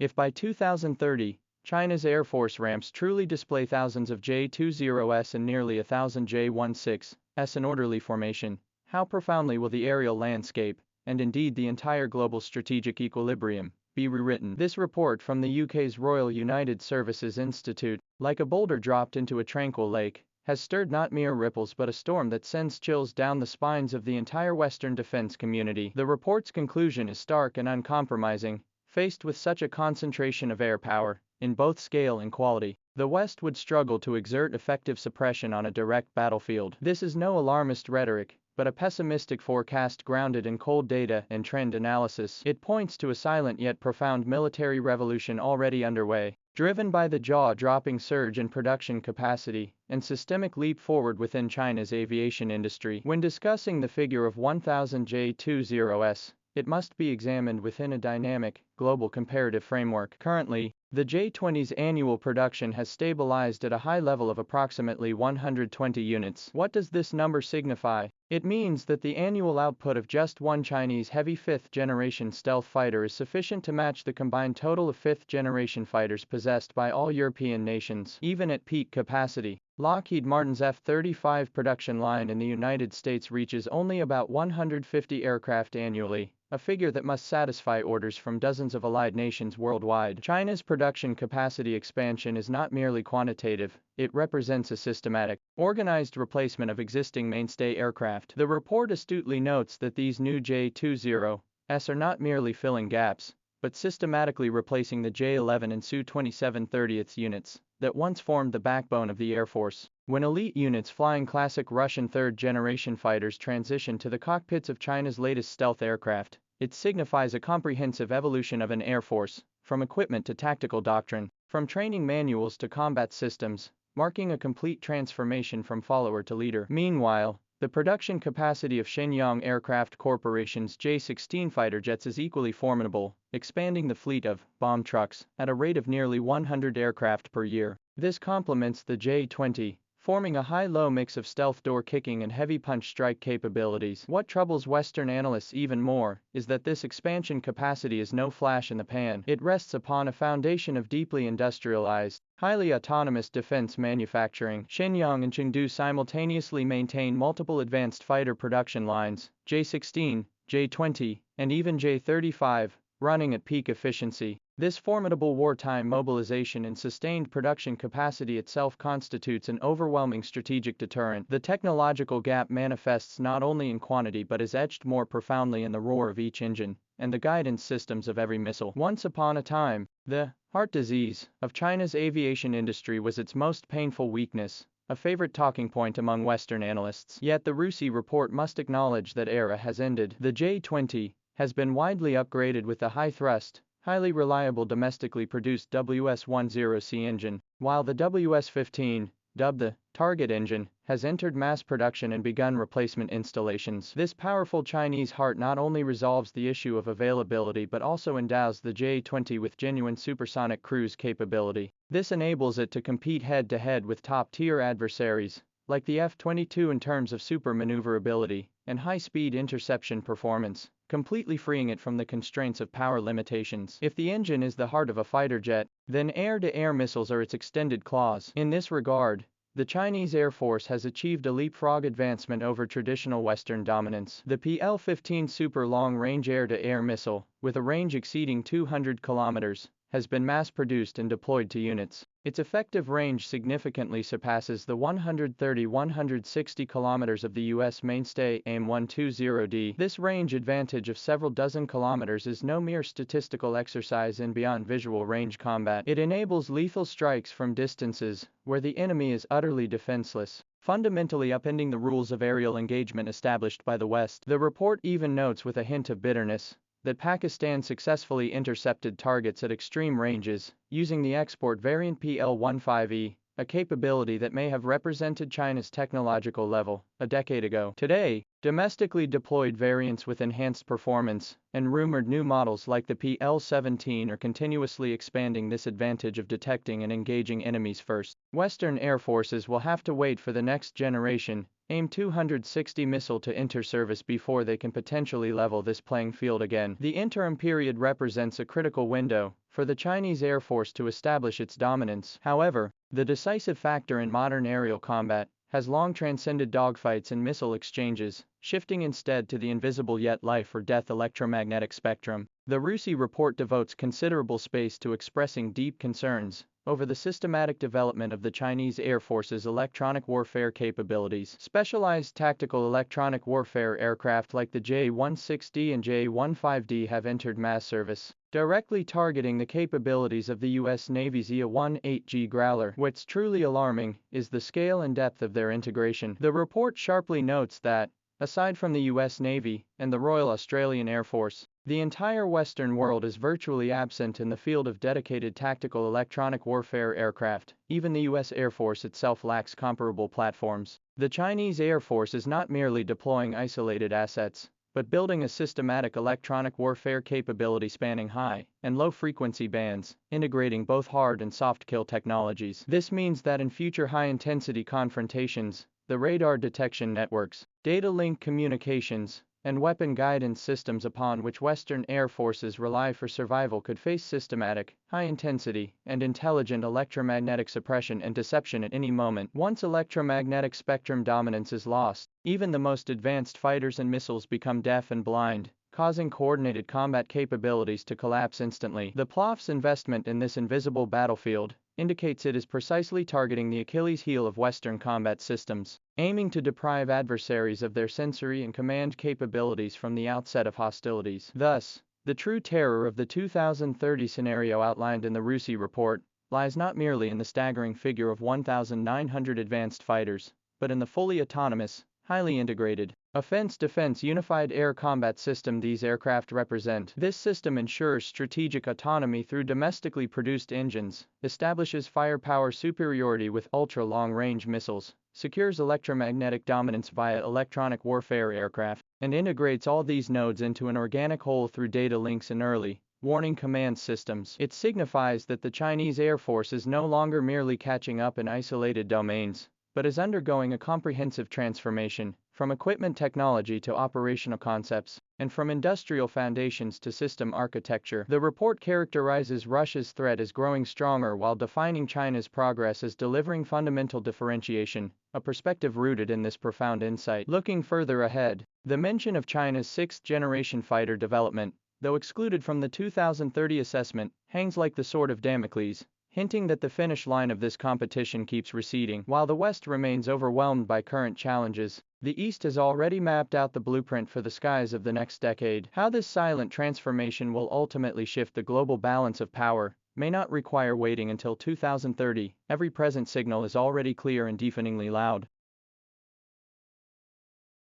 If by 2030, China's Air Force ramps truly display thousands of J-20s and nearly 1,000 J-16s in orderly formation, how profoundly will the aerial landscape, and indeed the entire global strategic equilibrium, be rewritten? This report from the UK's Royal United Services Institute, like a boulder dropped into a tranquil lake, has stirred not mere ripples but a storm that sends chills down the spines of the entire Western defense community. The report's conclusion is stark and uncompromising. Faced with such a concentration of air power, in both scale and quality, the West would struggle to exert effective suppression on a direct battlefield. This is no alarmist rhetoric, but a pessimistic forecast grounded in cold data and trend analysis. It points to a silent yet profound military revolution already underway, driven by the jaw-dropping surge in production capacity and systemic leap forward within China's aviation industry. When discussing the figure of 1,000 J-20s, it must be examined within a dynamic, global comparative framework. Currently, the J-20s annual production has stabilized at a high level of approximately 120 units. What does this number signify? It means that the annual output of just one Chinese heavy 5th-generation stealth fighter is sufficient to match the combined total of 5th-generation fighters possessed by all European nations. Even at peak capacity, Lockheed Martin's F-35 production line in the United States reaches only about 150 aircraft annually, a figure that must satisfy orders from dozens of allied nations worldwide. China's production capacity expansion is not merely quantitative, it represents a systematic, organized replacement of existing mainstay aircraft. The report astutely notes that these new J-20s are not merely filling gaps, but systematically replacing the J-11 and Su-27 30th units that once formed the backbone of the Air Force. When elite units flying classic Russian third-generation fighters transition to the cockpits of China's latest stealth aircraft, it signifies a comprehensive evolution of an air force, from equipment to tactical doctrine, from training manuals to combat systems, marking a complete transformation from follower to leader. Meanwhile, the production capacity of Shenyang Aircraft Corporation's J-16 fighter jets is equally formidable, expanding the fleet of bomb trucks at a rate of nearly 100 aircraft per year. This complements the J-20, forming a high-low mix of stealth door-kicking and heavy punch-strike capabilities. What troubles Western analysts even more is that this expansion capacity is no flash in the pan. It rests upon a foundation of deeply industrialized, highly autonomous defense manufacturing. Shenyang and Chengdu simultaneously maintain multiple advanced fighter production lines, J-16, J-20, and even J-35, running at peak efficiency. This formidable wartime mobilization and sustained production capacity itself constitutes an overwhelming strategic deterrent. The technological gap manifests not only in quantity but is etched more profoundly in the roar of each engine and the guidance systems of every missile. Once upon a time, the heart disease of China's aviation industry was its most painful weakness, a favorite talking point among Western analysts. Yet the RUSI report must acknowledge that era has ended. The J-20 has been widely upgraded with the high-thrust, highly reliable domestically produced WS-10C engine, while the WS-15, dubbed the target engine, has entered mass production and begun replacement installations. This powerful Chinese heart not only resolves the issue of availability but also endows the J-20 with genuine supersonic cruise capability. This enables it to compete head-to-head with top-tier adversaries, like the F-22 in terms of super maneuverability and high-speed interception performance, completely freeing it from the constraints of power limitations. If the engine is the heart of a fighter jet, then air-to-air missiles are its extended claws. In this regard, the Chinese Air Force has achieved a leapfrog advancement over traditional Western dominance. The PL-15 Super Long-Range Air-to-Air Missile, with a range exceeding 200 kilometers, has been mass-produced and deployed to units. Its effective range significantly surpasses the 130-160 kilometers of the U.S. mainstay AIM-120D. This range advantage of several dozen kilometers is no mere statistical exercise in beyond visual range combat. It enables lethal strikes from distances where the enemy is utterly defenseless, fundamentally upending the rules of aerial engagement established by the West. The report even notes with a hint of bitterness that Pakistan successfully intercepted targets at extreme ranges, using the export variant PL-15E, a capability that may have represented China's technological level a decade ago. Today, domestically deployed variants with enhanced performance and rumored new models like the PL-17 are continuously expanding this advantage of detecting and engaging enemies first. Western air forces will have to wait for the next generation, AIM-260 missile to enter service before they can potentially level this playing field again. The interim period represents a critical window for the Chinese Air Force to establish its dominance. However, the decisive factor in modern aerial combat has long transcended dogfights and missile exchanges, shifting instead to the invisible yet life-or-death electromagnetic spectrum. The RUSI report devotes considerable space to expressing deep concerns over the systematic development of the Chinese Air Force's electronic warfare capabilities. Specialized tactical electronic warfare aircraft like the J-16 and J-15s have entered mass service, directly targeting the capabilities of the U.S. Navy's IA-18G Growler. What's truly alarming is the scale and depth of their integration. The report sharply notes that, aside from the U.S. Navy and the Royal Australian Air Force, the entire Western world is virtually absent in the field of dedicated tactical electronic warfare aircraft. Even the U.S. Air Force itself lacks comparable platforms. The Chinese Air Force is not merely deploying isolated assets, but building a systematic electronic warfare capability spanning high and low-frequency bands, integrating both hard and soft kill technologies. This means that in future high-intensity confrontations, the radar detection networks, data link communications, and weapon guidance systems upon which Western air forces rely for survival could face systematic, high-intensity, and intelligent electromagnetic suppression and deception at any moment. Once electromagnetic spectrum dominance is lost, even the most advanced fighters and missiles become deaf and blind, causing coordinated combat capabilities to collapse instantly. The PLOF's investment in this invisible battlefield indicates it is precisely targeting the Achilles heel of Western combat systems, aiming to deprive adversaries of their sensory and command capabilities from the outset of hostilities. Thus, the true terror of the 2030 scenario outlined in the RUSI report lies not merely in the staggering figure of 1,900 advanced fighters, but in the fully autonomous, highly integrated, offense-defense unified air combat system these aircraft represent. This system ensures strategic autonomy through domestically produced engines, establishes firepower superiority with ultra-long-range missiles, secures electromagnetic dominance via electronic warfare aircraft, and integrates all these nodes into an organic whole through data links and early warning command systems. It signifies that the Chinese Air Force is no longer merely catching up in isolated domains, but is undergoing a comprehensive transformation, from equipment technology to operational concepts, and from industrial foundations to system architecture. The report characterizes Russia's threat as growing stronger while defining China's progress as delivering fundamental differentiation, a perspective rooted in this profound insight. Looking further ahead, the mention of China's sixth-generation fighter development, though excluded from the 2030 assessment, hangs like the sword of Damocles, hinting that the finish line of this competition keeps receding. While the West remains overwhelmed by current challenges, the East has already mapped out the blueprint for the skies of the next decade. How this silent transformation will ultimately shift the global balance of power may not require waiting until 2030. Every present signal is already clear and deafeningly loud.